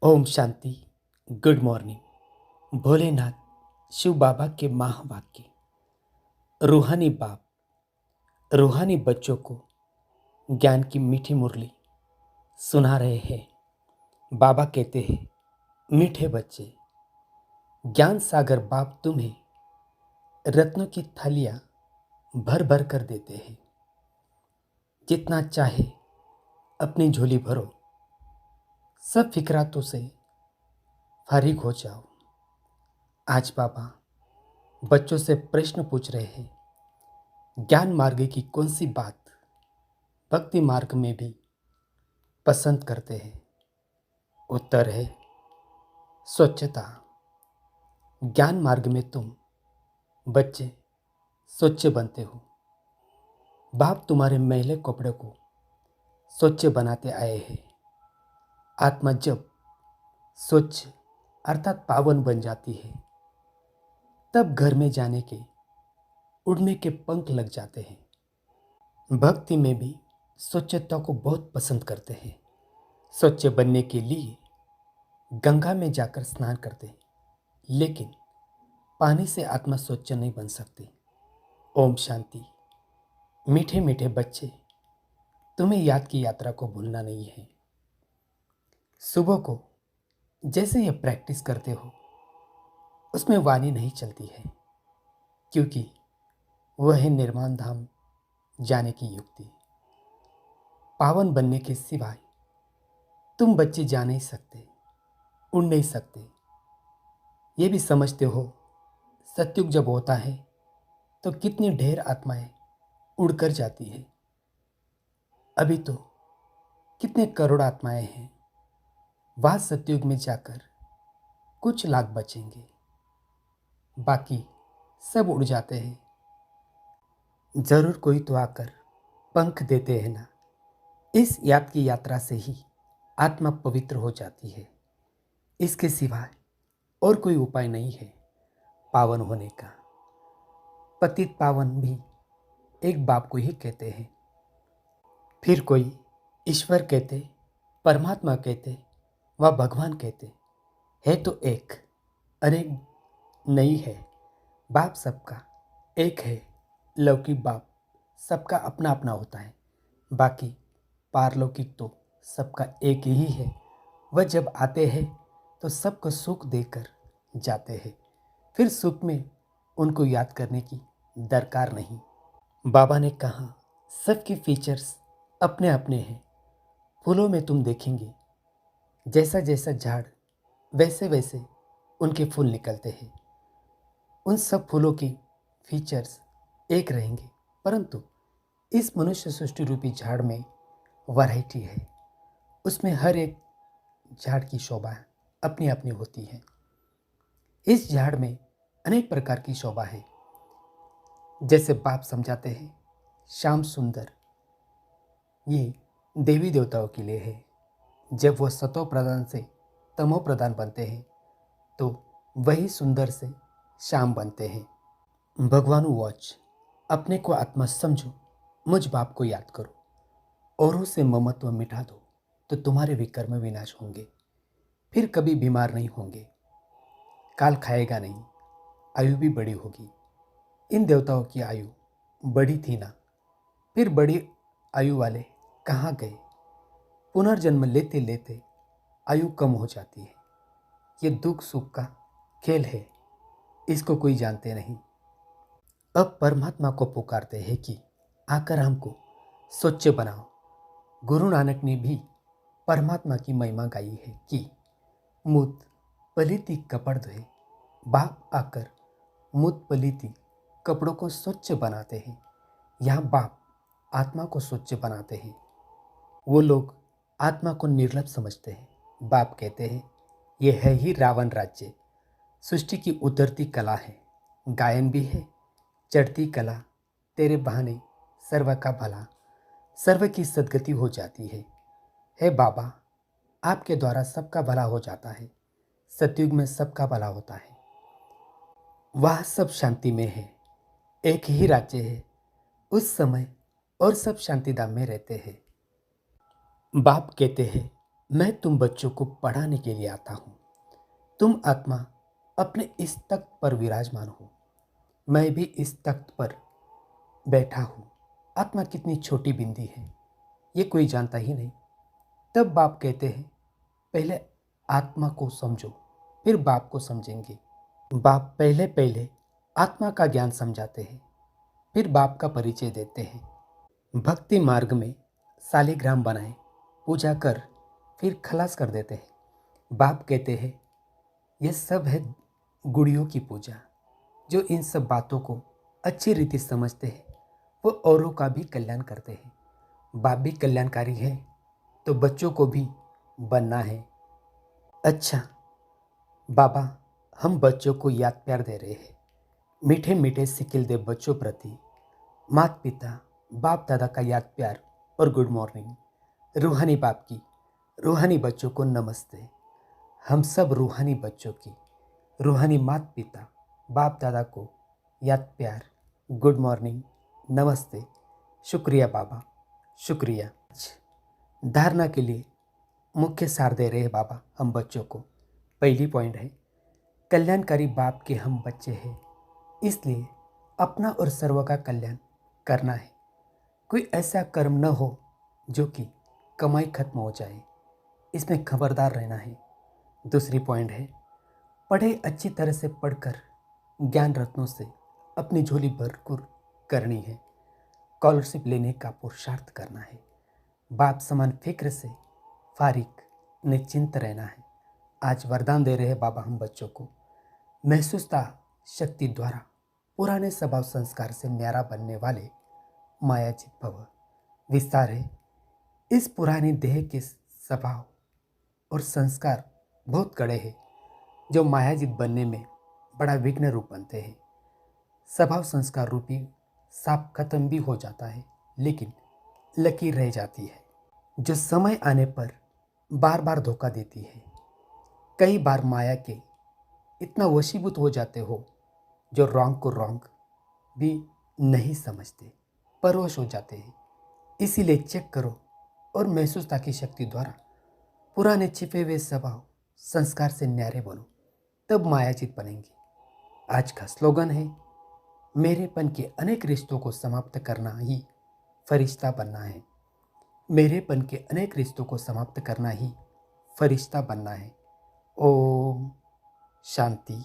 ओम Shanti. Good morning. Bholenath Shiv Baba के महावाक्य। रूहानी बाप रूहानी बच्चों को ज्ञान की मीठी मुरली सुना रहे हैं। बाबा कहते हैं, मीठे बच्चे, ज्ञान सागर बाप तुम्हें रत्नों की थैलियां भर भर कर देते हैं। जितना चाहे अपनी झोली भरो, सब फिक्रातों से फारिग हो जाओ। आज बाबा बच्चों से प्रश्न पूछ रहे हैं, ज्ञान मार्ग की कौन सी बात भक्ति मार्ग में भी पसंद करते हैं? उत्तर है स्वच्छता। ज्ञान मार्ग में तुम बच्चे स्वच्छ बनते हो। बाप तुम्हारे मैले कपड़े को स्वच्छ बनाते आए हैं। आत्मा जब स्वच्छ अर्थात पावन बन जाती है, तब घर में जाने के उड़ने के पंख लग जाते हैं। भक्ति में भी स्वच्छता को बहुत पसंद करते हैं। स्वच्छ बनने के लिए गंगा में जाकर स्नान करते हैं, लेकिन पानी से आत्मा स्वच्छ नहीं बन सकती। ओम शांति। मीठे मीठे बच्चे, तुम्हें याद की यात्रा को भूलना नहीं है। सुबह को जैसे ये प्रैक्टिस करते हो, उसमें वाणी नहीं चलती है, क्योंकि वह है निर्माण धाम जाने की युक्ति। पावन बनने के सिवाय तुम बच्चे जा नहीं सकते, उड़ नहीं सकते। ये भी समझते हो, सतयुग जब होता है तो कितनी ढेर आत्माएं उड़कर जाती है। अभी तो कितने करोड़ आत्माएं हैं, वह सतयुग में जाकर कुछ लाख बचेंगे, बाकी सब उड़ जाते हैं। जरूर कोई तो आकर पंख देते हैं ना। इस याद की यात्रा से ही आत्मा पवित्र हो जाती है। इसके सिवाय और कोई उपाय नहीं है पावन होने का। पतित पावन भी एक बाप को ही कहते हैं। फिर कोई ईश्वर कहते, परमात्मा कहते, व भगवान कहते। है तो एक, अनेक नहीं है। बाप सबका एक है। लौकिक बाप सबका अपना अपना होता है, बाकी पारलौकिक तो सबका एक ही है। वह जब आते हैं तो सबको सुख देकर जाते हैं। फिर सुख में उनको याद करने की दरकार नहीं। बाबा ने कहा, सबके फीचर्स अपने अपने हैं। फूलों में तुम देखेंगे, जैसा जैसा झाड़ वैसे वैसे उनके फूल निकलते हैं। उन सब फूलों की फीचर्स एक रहेंगे, परंतु इस मनुष्य सृष्टि रूपी झाड़ में वैरायटी है। उसमें हर एक झाड़ की शोभा अपनी अपनी होती है। इस झाड़ में अनेक प्रकार की शोभा है। जैसे बाप समझाते हैं, श्याम सुंदर ये देवी देवताओं के लिए है। जब वह सतो प्रधान से तमो प्रधान बनते हैं तो वही सुंदर से श्याम बनते हैं। भगवान वॉच, अपने को आत्मा समझो, मुझ बाप को याद करो, औरों से ममत्व मिटा दो, तो तुम्हारे विकर्म विनाश होंगे। फिर कभी बीमार नहीं होंगे, काल खाएगा नहीं, आयु भी बड़ी होगी। इन देवताओं की आयु बड़ी थी ना, फिर बड़ी आयु वाले कहाँ गए? पुनर्जन्म लेते लेते आयु कम हो जाती है। ये दुख सुख का खेल है, इसको कोई जानते नहीं। अब परमात्मा को पुकारते हैं कि आकर हमको स्वच्छ बनाओ। गुरु नानक ने भी परमात्मा की महिमा गाई है कि मुत पलीती कपड़ धोए। बाप आकर मुत पलीती कपड़ों को स्वच्छ बनाते हैं। यहाँ बाप आत्मा को स्वच्छ बनाते हैं। वो लोग आत्मा को निर्लभ समझते हैं। बाप कहते हैं, ये है ही रावण राज्य। सृष्टि की उतरती कला है, गायन भी है, चढ़ती कला। तेरे बहाने सर्व का भला, सर्व की सद्गति हो जाती है। हे बाबा, आपके द्वारा सबका भला हो जाता है। सतयुग में सबका भला होता है। वह सब शांति में है। एक ही राज्य है उस समय, और सब शांति धाम में रहते हैं। बाप कहते हैं, मैं तुम बच्चों को पढ़ाने के लिए आता हूँ। तुम आत्मा अपने इस तख्त पर विराजमान हो, मैं भी इस तख्त पर बैठा हूँ। आत्मा कितनी छोटी बिंदी है, ये कोई जानता ही नहीं। तब बाप कहते हैं, पहले आत्मा को समझो, फिर बाप को समझेंगे। बाप पहले पहले आत्मा का ज्ञान समझाते हैं, फिर बाप का परिचय देते हैं। भक्ति मार्ग में सालिग्राम बनाए, पूजा कर, फिर खलास कर देते हैं। बाप कहते हैं, यह सब है गुड़ियों की पूजा। जो इन सब बातों को अच्छी रीति समझते हैं वो औरों का भी कल्याण करते हैं। बाप भी कल्याणकारी है तो बच्चों को भी बनना है। अच्छा बाबा, हम बच्चों को याद प्यार दे रहे हैं। मीठे मीठे सिकिल दे बच्चों प्रति माता पिता बाप दादा का याद प्यार और गुड मॉर्निंग। रूहानी बाप की रूहानी बच्चों को नमस्ते। हम सब रूहानी बच्चों की रूहानी माता पिता बाप दादा को याद प्यार, गुड मॉर्निंग, नमस्ते, शुक्रिया बाबा, शुक्रिया। धारणा के लिए मुख्य सार दे रहे हैं बाबा हम बच्चों को। पहली पॉइंट है, कल्याणकारी बाप के हम बच्चे हैं, इसलिए अपना और सर्व का कल्याण करना है। कोई ऐसा कर्म न हो जो कि कमाई खत्म हो जाए, इसमें खबरदार रहना है। दूसरी पॉइंट है, पढ़े अच्छी तरह से पढ़कर ज्ञान रत्नों से अपनी झोली भरपूर करनी है। स्कॉलरशिप लेने का पुरुषार्थ करना है। बाप समान फिक्र से फारिग निश्चिंत रहना है। आज वरदान दे रहे हैं बाबा हम बच्चों को, महसूसता शक्ति द्वारा पुराने स्वभाव संस्कार से न्यारा बनने वाले मायाजित भव। विस्तार है, इस पुराने देह के स्वभाव और संस्कार बहुत कड़े हैं जो मायाजित बनने में बड़ा विघ्न रूप बनते हैं। स्वभाव संस्कार रूपी सांप खत्म भी हो जाता है, लेकिन लकीर रह जाती है जो समय आने पर बार बार धोखा देती है। कई बार माया के इतना वशीभूत हो जाते हो जो रॉन्ग को रॉन्ग भी नहीं समझते, परवश हो जाते हैं। इसीलिए चेक करो और महसूसता की शक्ति द्वारा पुराने छिपे हुए स्वभाव संस्कार से न्यारे बनो, तब मायाजित बनेंगे। आज का स्लोगन है, मेरेपन के अनेक रिश्तों को समाप्त करना ही फरिश्ता बनना है। मेरेपन के अनेक रिश्तों को समाप्त करना ही फरिश्ता बनना है। ओम शांति।